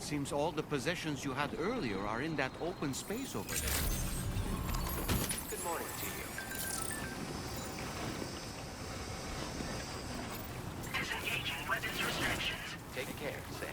Seems all the possessions you had earlier are in that open space over there. Good morning to you. Disengaging weapons restrictions. Take care, Sam.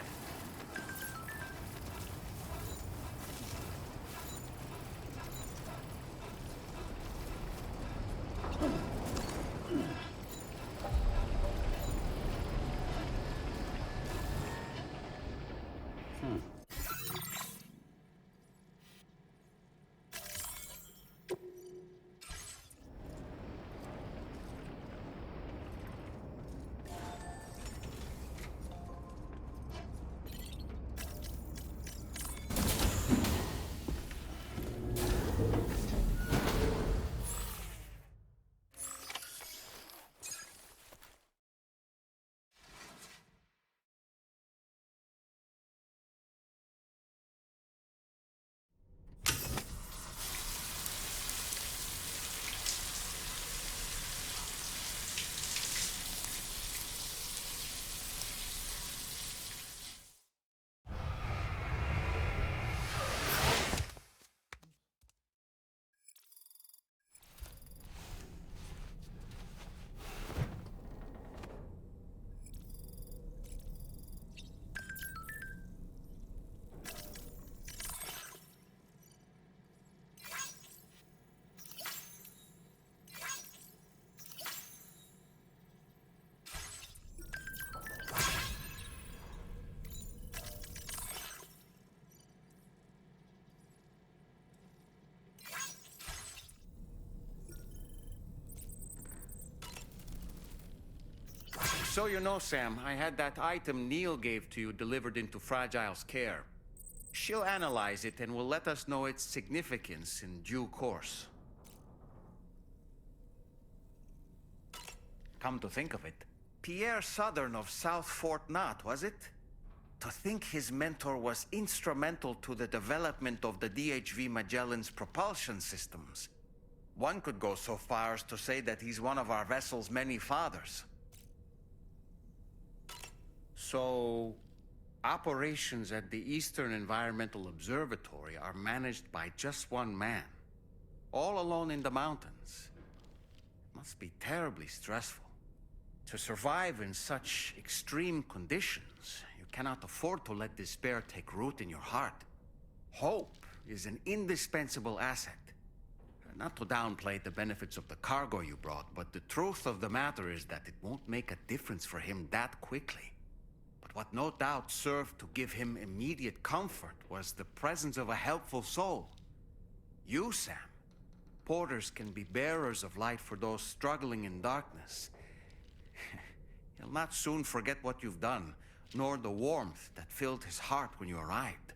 So you know, Sam, I had that item Neil gave to you delivered into Fragile's care. She'll analyze it and will let us know its significance in due course. Come to think of it, Pierre Southern of South Fort Knott, was it? To think his mentor was instrumental to the development of the DHV Magellan's propulsion systems. One could go so far as to say that he's one of our vessel's many fathers. So, operations at the Eastern Environmental Observatory are managed by just one man, all alone in the mountains. It must be terribly stressful. To survive in such extreme conditions, you cannot afford to let despair take root in your heart. Hope is an indispensable asset. Not to downplay the benefits of the cargo you brought, but the truth of the matter is that it won't make a difference for him that quickly. What no doubt served to give him immediate comfort was the presence of a helpful soul. You, Sam. Porters can be bearers of light for those struggling in darkness. He'll not soon forget what you've done, nor the warmth that filled his heart when you arrived.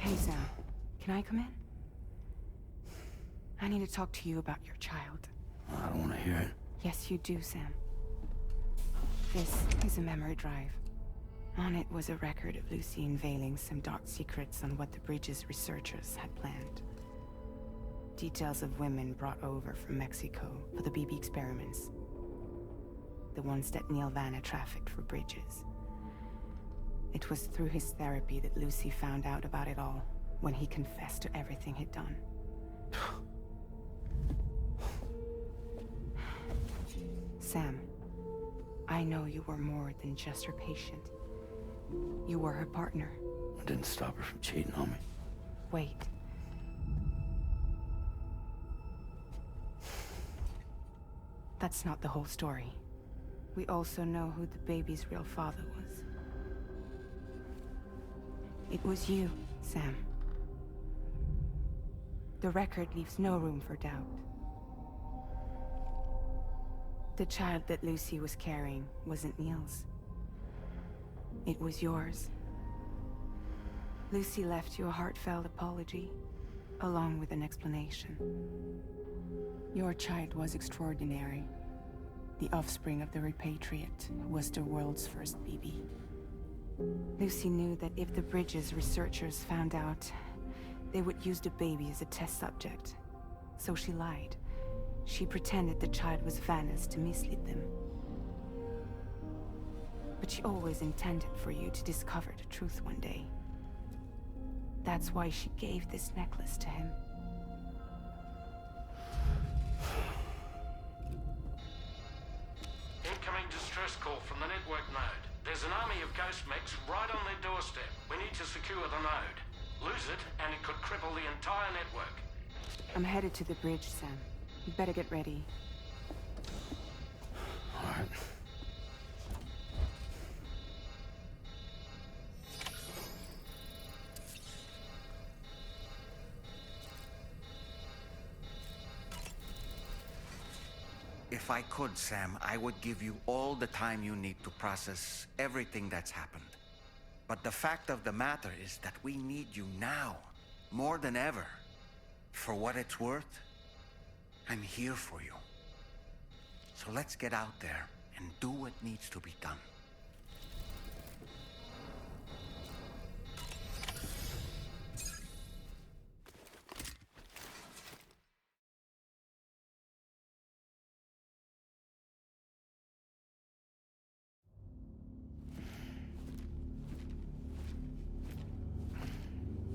Hey, Sam. Can I come in? I need to talk to you about your child. I don't want to hear it. Yes, you do, Sam. This is a memory drive. On it was a record of Lucy unveiling some dark secrets on what the Bridges researchers had planned. Details of women brought over from Mexico for the BB experiments. The ones that Neil Vanna trafficked for Bridges. It was through his therapy that Lucy found out about it all, when he confessed to everything he'd done. Sam, I know you were more than just her patient. You were her partner. I didn't stop her from cheating on me. Wait. That's not the whole story. We also know who the baby's real father was. It was you, Sam. The record leaves no room for doubt. The child that Lucy was carrying wasn't Neil's. It was yours. Lucy left you a heartfelt apology, along with an explanation. Your child was extraordinary. The offspring of the repatriate who was the world's first BB. Lucy knew that if the Bridges researchers found out, they would use the baby as a test subject. So she lied. She pretended the child was Vanna's to mislead them. But she always intended for you to discover the truth one day. That's why she gave this necklace to him. Incoming distress call from the network node. There's an army of ghost mechs right on their doorstep. We need to secure the node. Lose it, and it could cripple the entire network. I'm headed to the bridge, Sam. You better get ready. All right. If I could, Sam, I would give you all the time you need to process everything that's happened. But the fact of the matter is that we need you now, more than ever. For what it's worth, I'm here for you. So let's get out there and do what needs to be done.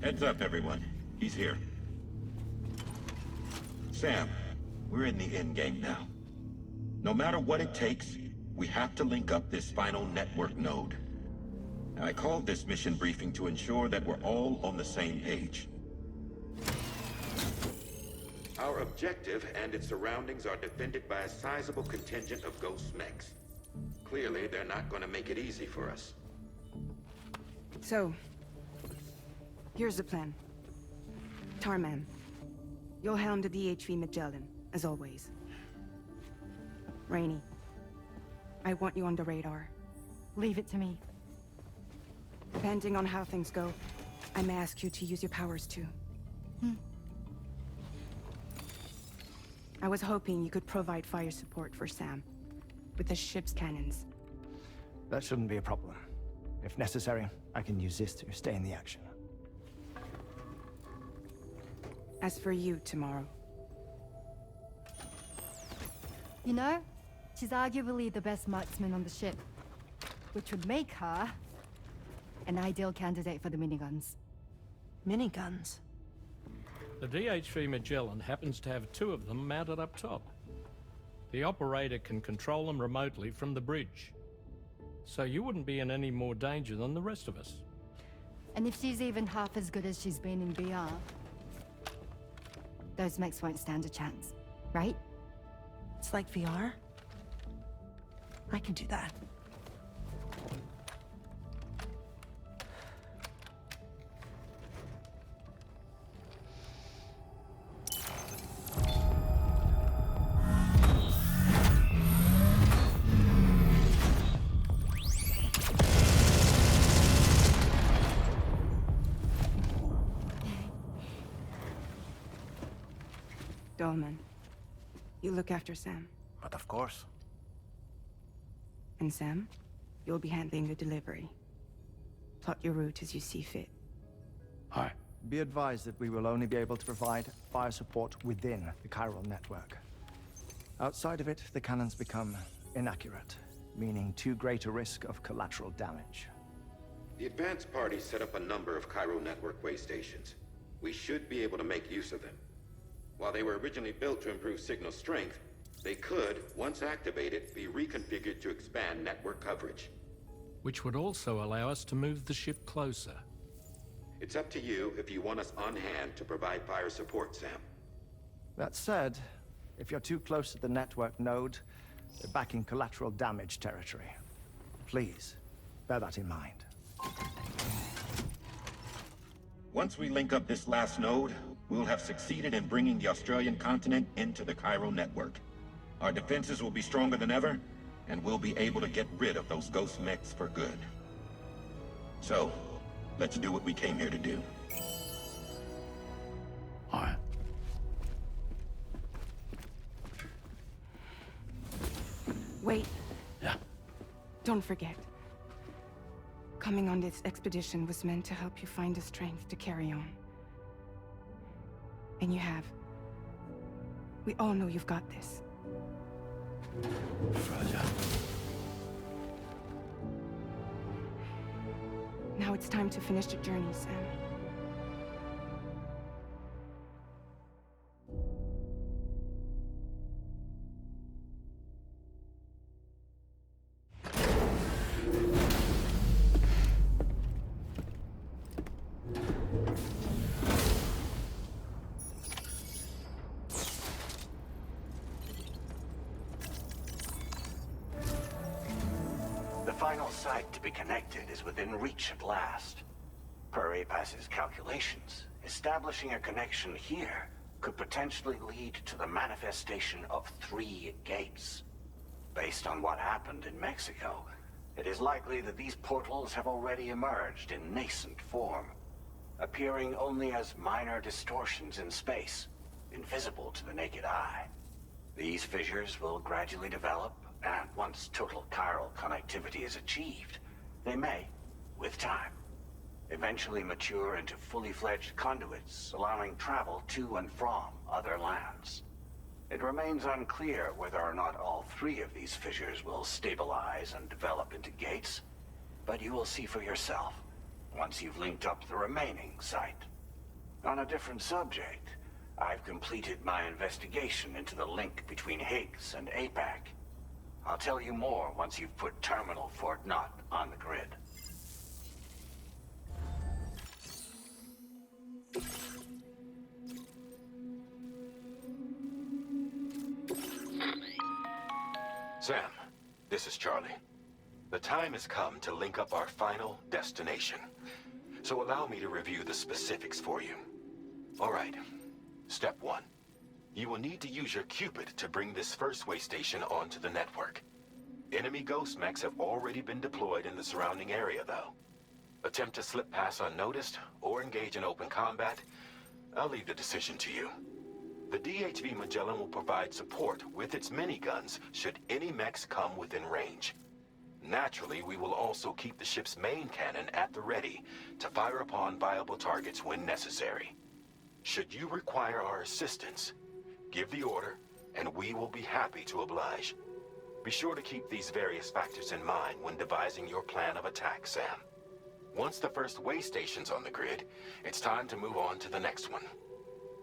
Heads up, everyone. He's here. Sam, we're in the endgame now. No matter what it takes, we have to link up this final network node. I called this mission briefing to ensure that we're all on the same page. Our objective and its surroundings are defended by a sizable contingent of ghost mechs. Clearly, they're not going to make it easy for us. So, here's the plan. Tarman, you'll helm the DHV Magellan, as always. Rainey, I want you on the radar. Leave it to me. Depending on how things go, I may ask you to use your powers too. I was hoping you could provide fire support for Sam, with the ship's cannons. That shouldn't be a problem. If necessary, I can use this to stay in the action. As for you, tomorrow. You know, she's arguably the best marksman on the ship, which would make her an ideal candidate for the miniguns. Miniguns? The DHV Magellan happens to have 2 of them mounted up top. The operator can control them remotely from the bridge. So you wouldn't be in any more danger than the rest of us. And if she's even half as good as she's been in VR, those mechs won't stand a chance, right? It's like VR? I can do that. Dolman, you look after Sam. But of course. And Sam, you'll be handling the delivery. Plot your route as you see fit. All right. Be advised that we will only be able to provide fire support within the chiral network. Outside of it, the cannons become inaccurate, meaning too great a risk of collateral damage. The advanced party set up a number of Cairo network way stations. We should be able to make use of them. While they were originally built to improve signal strength, they could, once activated, be reconfigured to expand network coverage. Which would also allow us to move the ship closer. It's up to you if you want us on hand to provide fire support, Sam. That said, if you're too close to the network node, you're back in collateral damage territory. Please, bear that in mind. Once we link up this last node, we'll have succeeded in bringing the Australian continent into the Cairo network. Our defenses will be stronger than ever, and we'll be able to get rid of those ghost mechs for good. So, let's do what we came here to do. All right. Wait. Yeah. Don't forget. Coming on this expedition was meant to help you find the strength to carry on. And you have. We all know you've got this. Fragile. Now it's time to finish the journey, Sam. The final site to be connected is within reach at last. Per APAS's calculations, establishing a connection here could potentially lead to the manifestation of 3 gates. Based on what happened in Mexico, it is likely that these portals have already emerged in nascent form, appearing only as minor distortions in space, invisible to the naked eye. These fissures will gradually develop, and once total chiral connectivity is achieved, they may, with time, eventually mature into fully fledged conduits, allowing travel to and from other lands. It remains unclear whether or not all 3 of these fissures will stabilize and develop into gates, but you will see for yourself once you've linked up the remaining site. On a different subject, I've completed my investigation into the link between Higgs and APAC. I'll tell you more once you've put Terminal Fort Knott on the grid. Sam, this is Charlie. The time has come to link up our final destination. So allow me to review the specifics for you. All right. Step 1. You will need to use your Cupid to bring this first way station onto the network. Enemy ghost mechs have already been deployed in the surrounding area, though. Attempt to slip past unnoticed or engage in open combat, I'll leave the decision to you. The DHV Magellan will provide support with its miniguns should any mechs come within range. Naturally, we will also keep the ship's main cannon at the ready to fire upon viable targets when necessary. Should you require our assistance, give the order, and we will be happy to oblige. Be sure to keep these various factors in mind when devising your plan of attack, Sam. Once the first way station's on the grid, it's time to move on to the next one.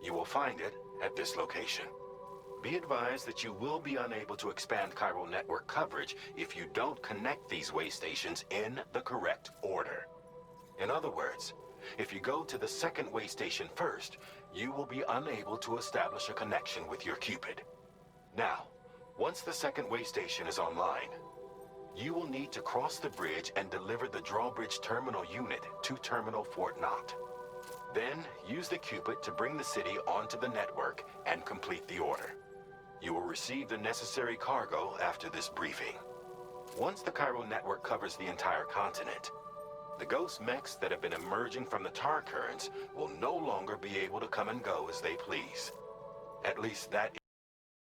You will find it at this location. Be advised that you will be unable to expand chiral network coverage if you don't connect these way stations in the correct order. In other words, if you go to the second way station first, you will be unable to establish a connection with your Cupid. Now, once the second way station is online, you will need to cross the bridge and deliver the drawbridge terminal unit to Terminal Fort Knott. Then, use the Cupid to bring the city onto the network and complete the order. You will receive the necessary cargo after this briefing. Once the chiral network covers the entire continent, the ghost mechs that have been emerging from the tar currents will no longer be able to come and go as they please. At least that is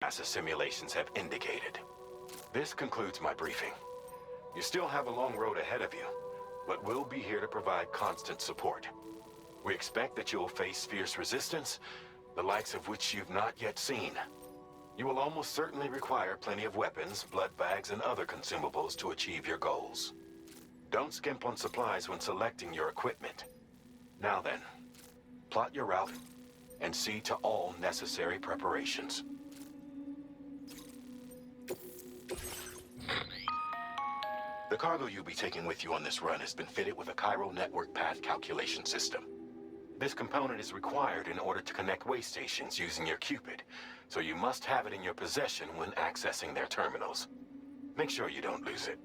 what NASA simulations have indicated. This concludes my briefing. You still have a long road ahead of you, but we'll be here to provide constant support. We expect that you'll face fierce resistance, the likes of which you've not yet seen. You will almost certainly require plenty of weapons, blood bags, and other consumables to achieve your goals. Don't skimp on supplies when selecting your equipment. Now then, plot your route and see to all necessary preparations. The cargo you'll be taking with you on this run has been fitted with a chiral network path calculation system. This component is required in order to connect way stations using your Cupid, so you must have it in your possession when accessing their terminals. Make sure you don't lose it.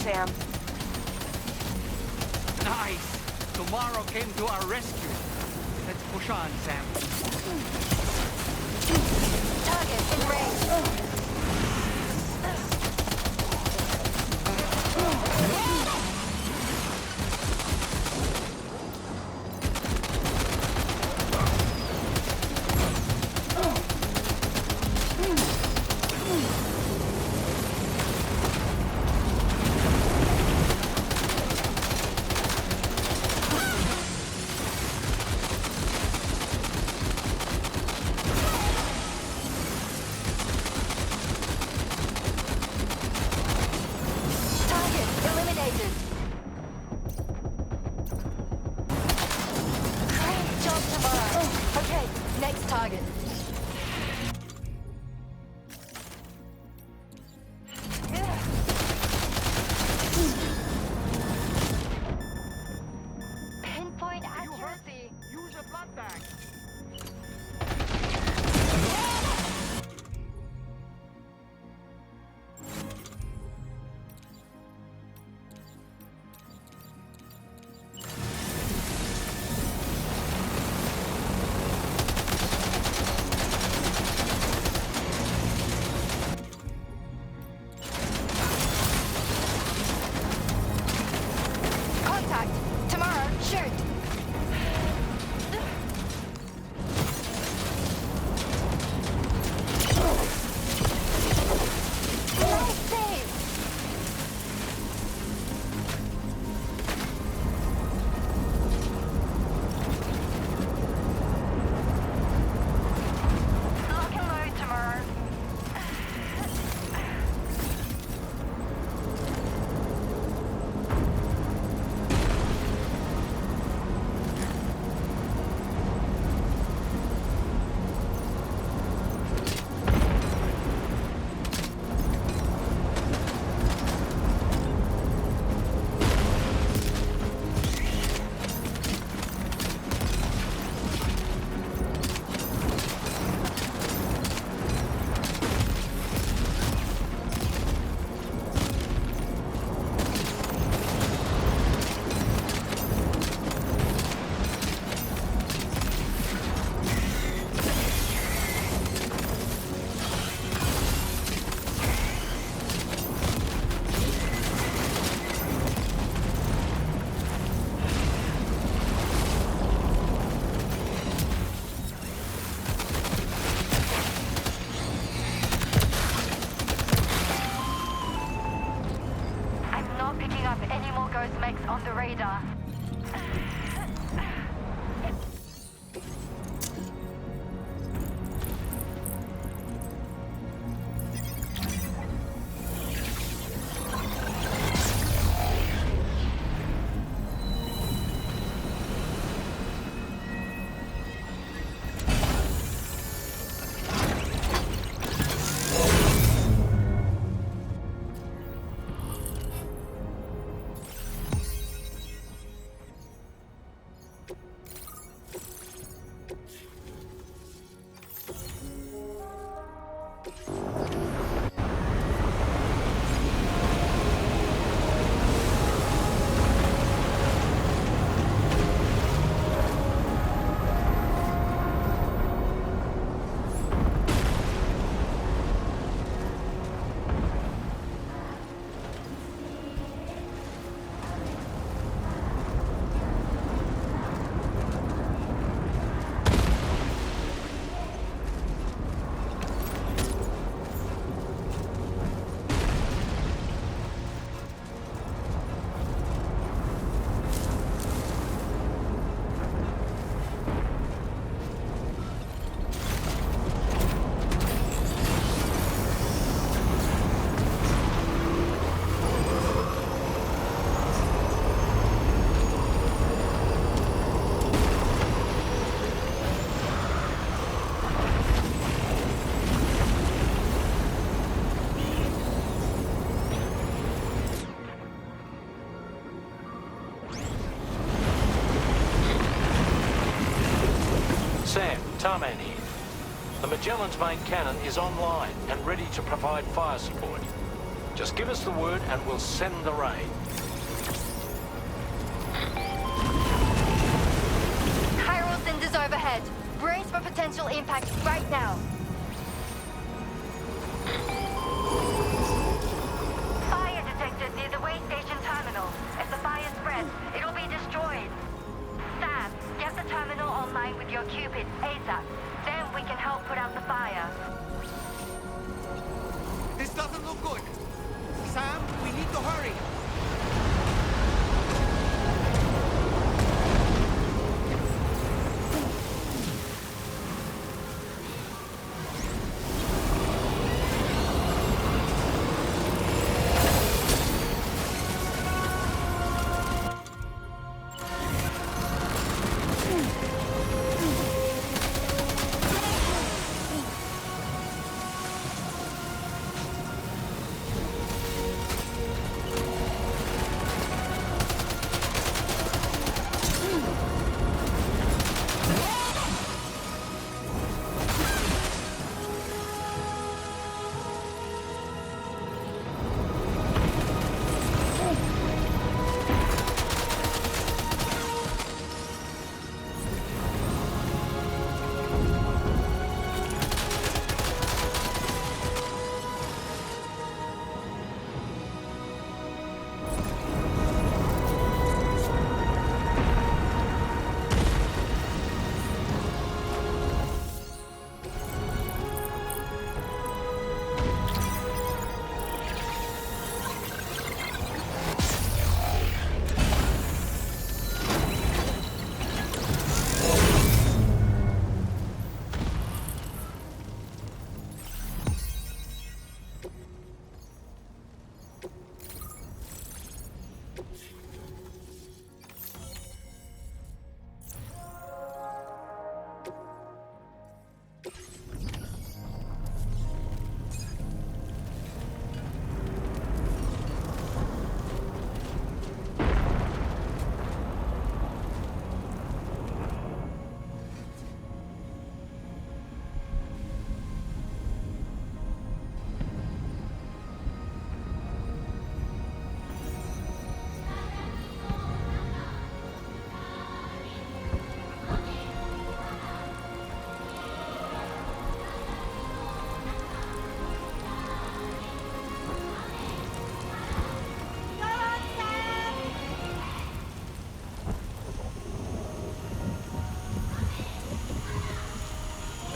Sam. Nice! Tomorrow came to our rescue. Let's push on, Sam. Target in range. on the radar. Sam, Tarman here. The Magellan's main cannon is online and ready to provide fire support. Just give us the word and we'll send the raid. Chiral cinders overhead. Brace for potential impact right now. Fire detected near the way station terminal. If the fire spreads, it'll be destroyed. Sam, get the terminal online with your Cupid ASAP. Then we can help put out the fire. This doesn't look good. Sam, we need to hurry.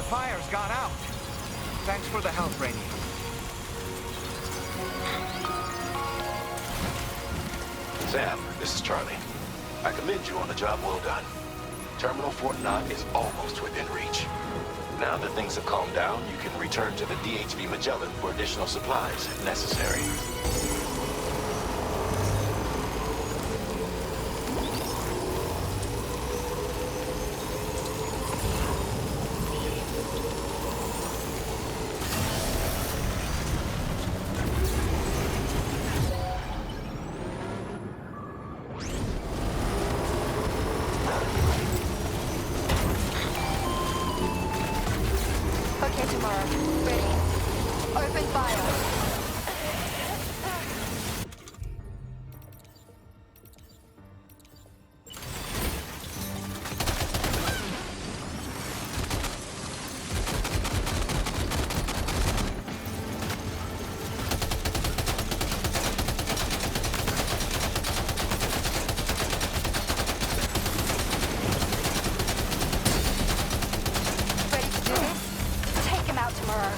Fire's gone out. Thanks for the help, Rainey. Sam, this is Charlie. I commend you on a job well done. Terminal Fort Knott is almost within reach. Now that things have calmed down, you can return to the DHV Magellan for additional supplies if necessary. Okay, tomorrow. Ready. Open fire. Ready to do this? Take him out tomorrow.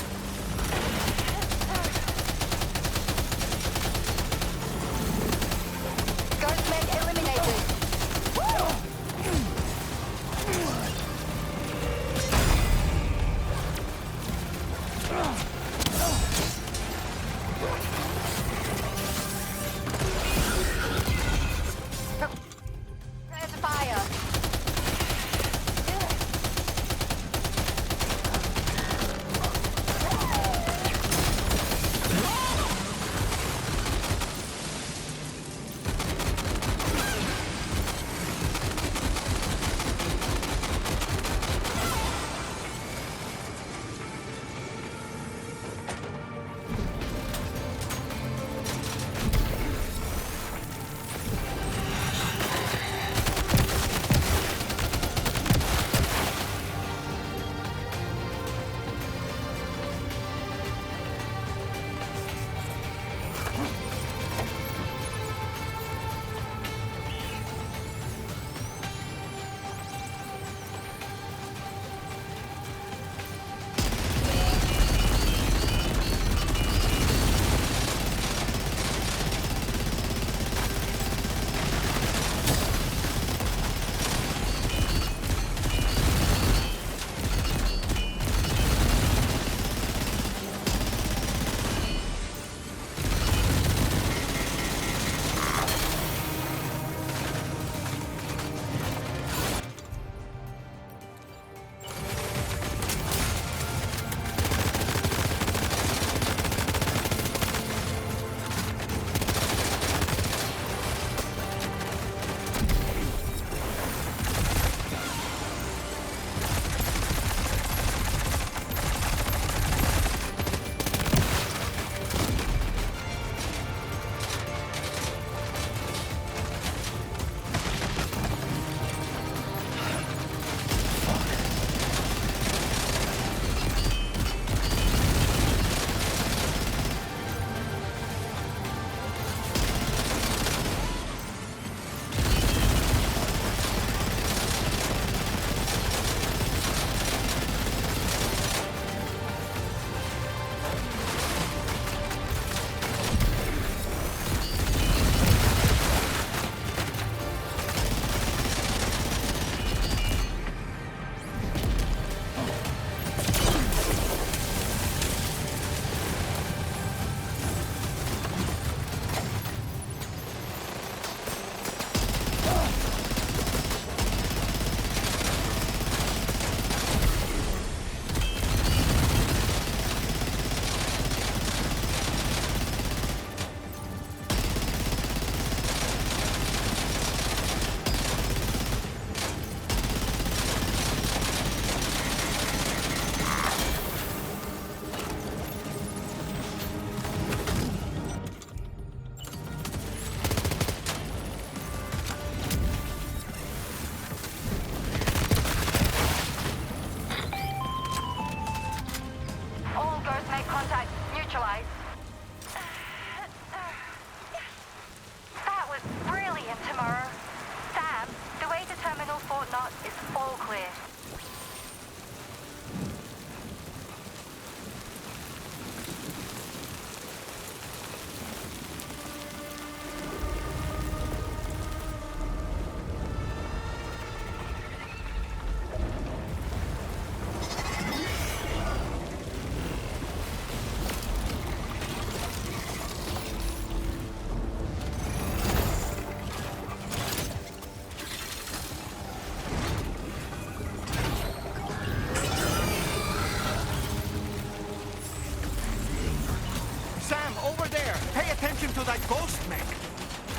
to that ghost mech.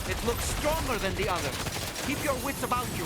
It looks stronger than the others. Keep your wits about you.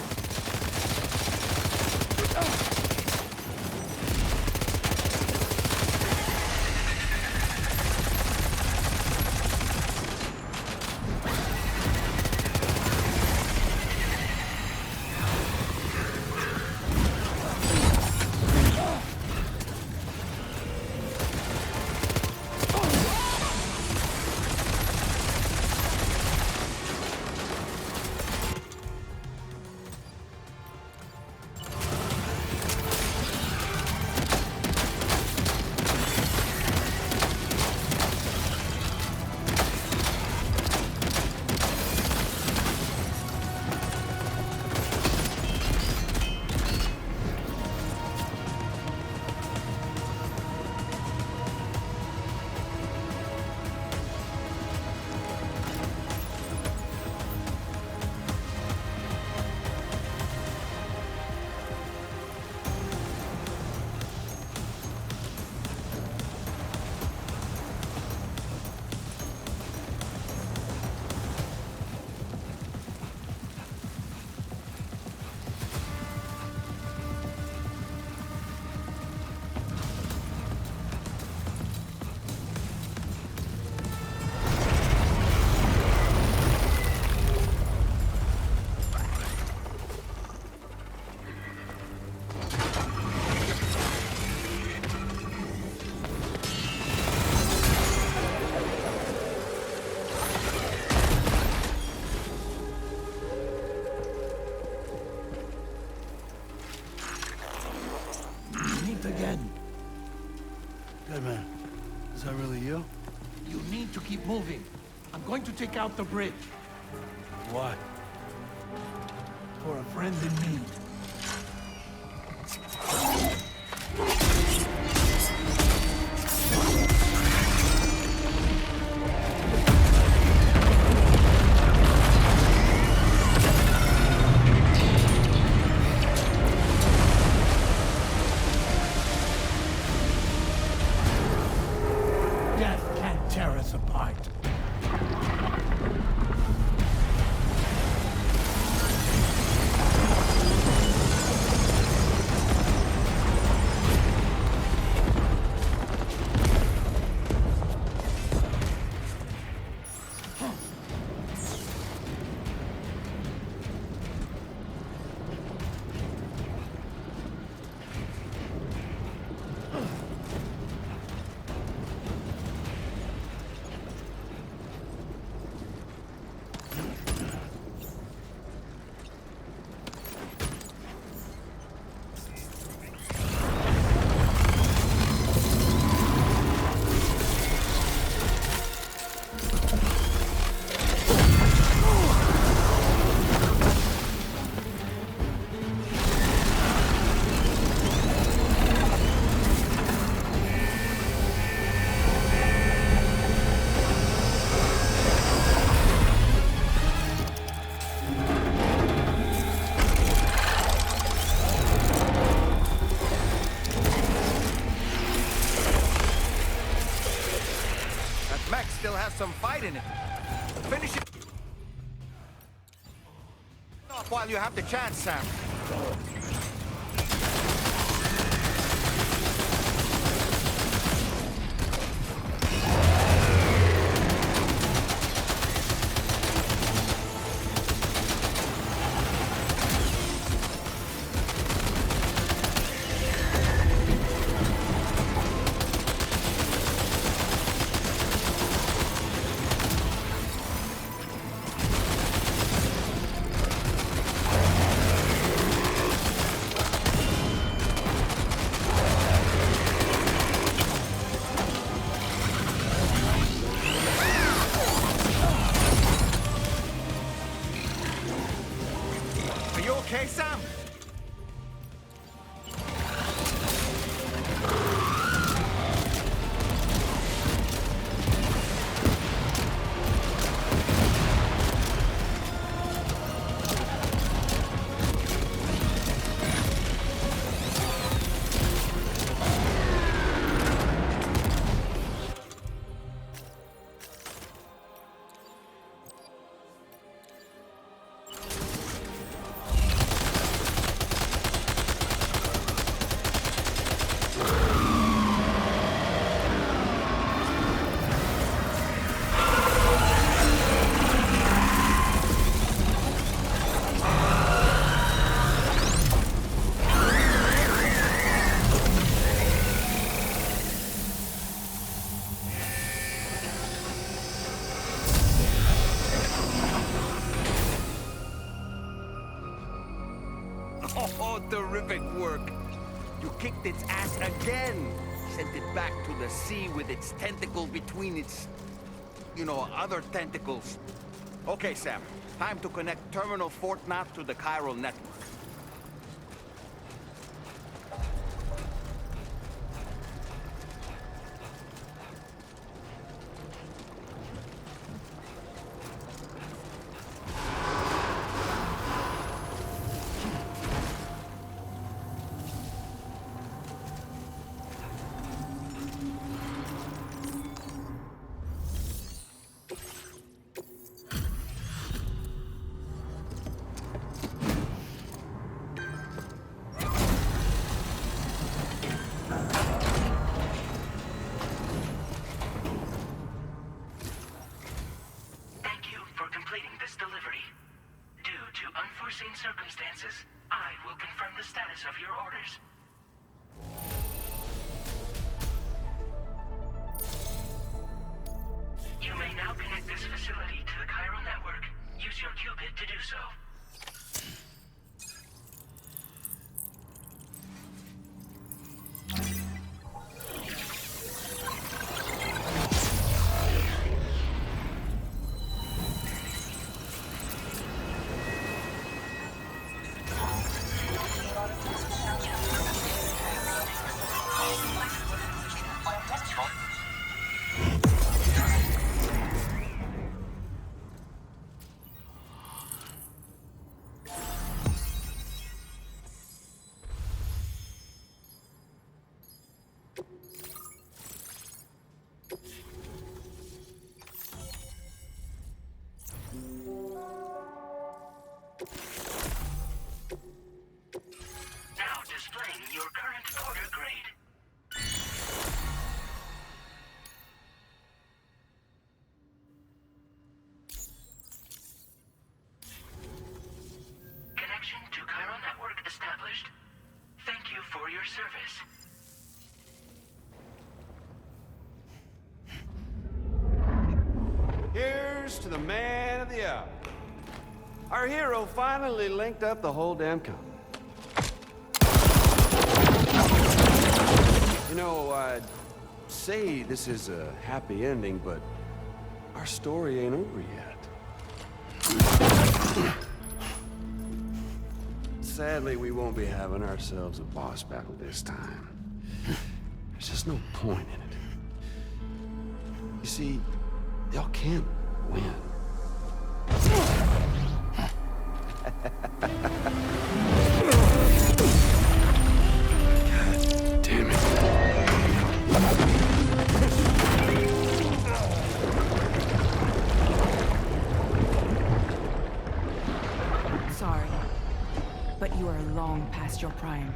Again. Good man. Is that really you? You need to keep moving. I'm going to take out the bridge. Why? For a friend in need. Death can't tear us apart. Mech still has some fight in it. Finish it off while you have the chance, Sam. Terrific work. You kicked its ass again. Sent it back to the sea with its tentacle between its, other tentacles. Okay, Sam. Time to connect Terminal Fort Knot to the chiral network. Circumstances, I will confirm the status of your orders. You may now connect this facility to the chiral network. Use your qubit to do so. Now displaying your current order grade. Connection to chiral network established. Thank you for your service. Here's to the man of the hour. Our hero finally linked up the whole damn company. I'd say this is a happy ending, but our story ain't over yet. Sadly, we won't be having ourselves a boss battle this time. There's just no point in it. You see, y'all can't win. God damn it. Sorry, but you are long past your prime.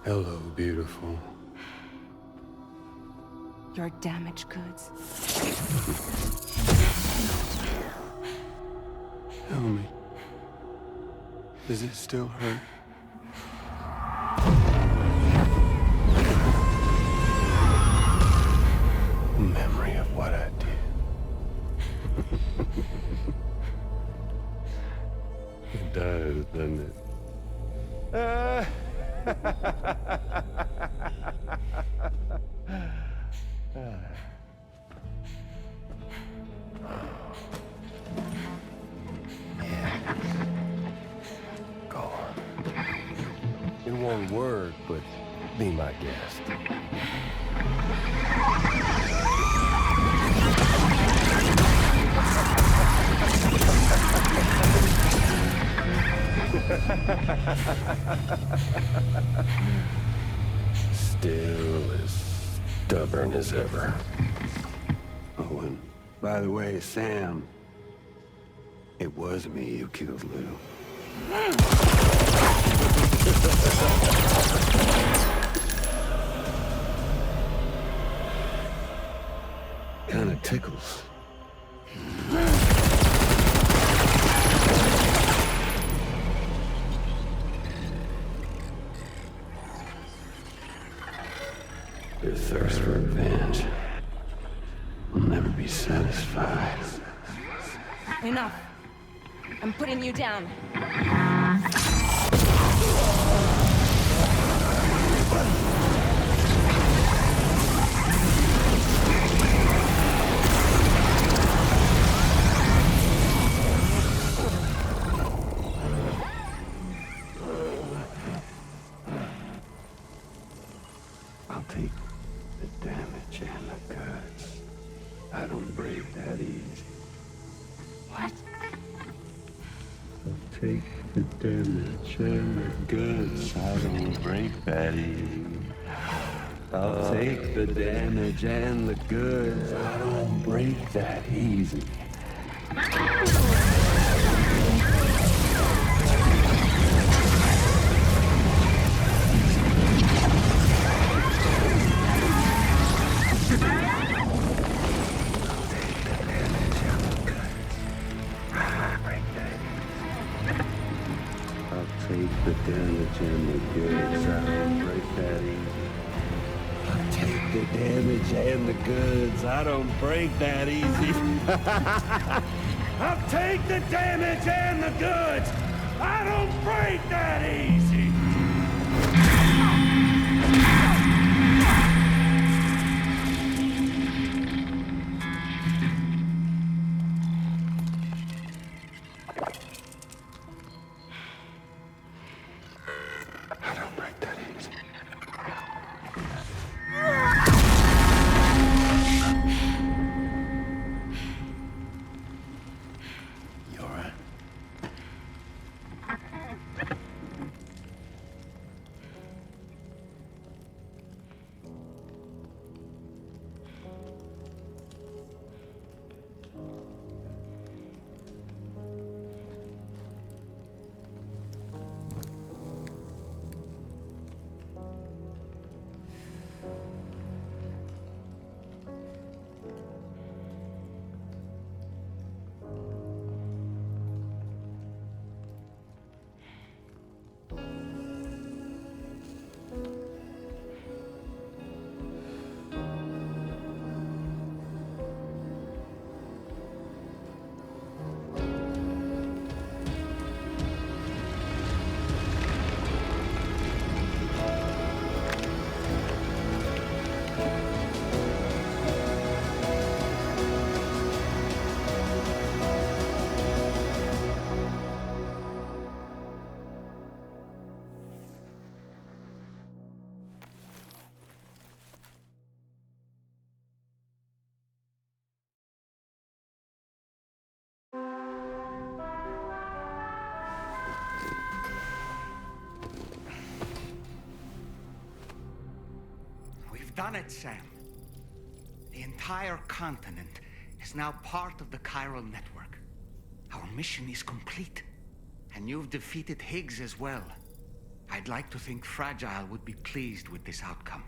Hello, beautiful. Your damaged goods. Tell me, does it still hurt? Memory of what I did. It does, doesn't it? Go on. In one word, but be my guest. Still as stubborn as ever. Oh, and by the way, Sam, it was me who killed Lou. Kinda tickles. Their thirst for revenge will never be satisfied. Enough. I'm putting you down. I'll take the damage and the goods. I don't break that easy. What? I'll take the damage and the goods. I don't break that easy. I'll take the damage and the goods. I don't break that easy. Take the damage and the goods. I don't break that easy. I'll take the damage and the goods. I don't break that easy. I'll take the damage and the goods. I don't break that easy. Done it, Sam. The entire continent is now part of the chiral network. Our mission is complete. And you've defeated Higgs as well. I'd like to think Fragile would be pleased with this outcome.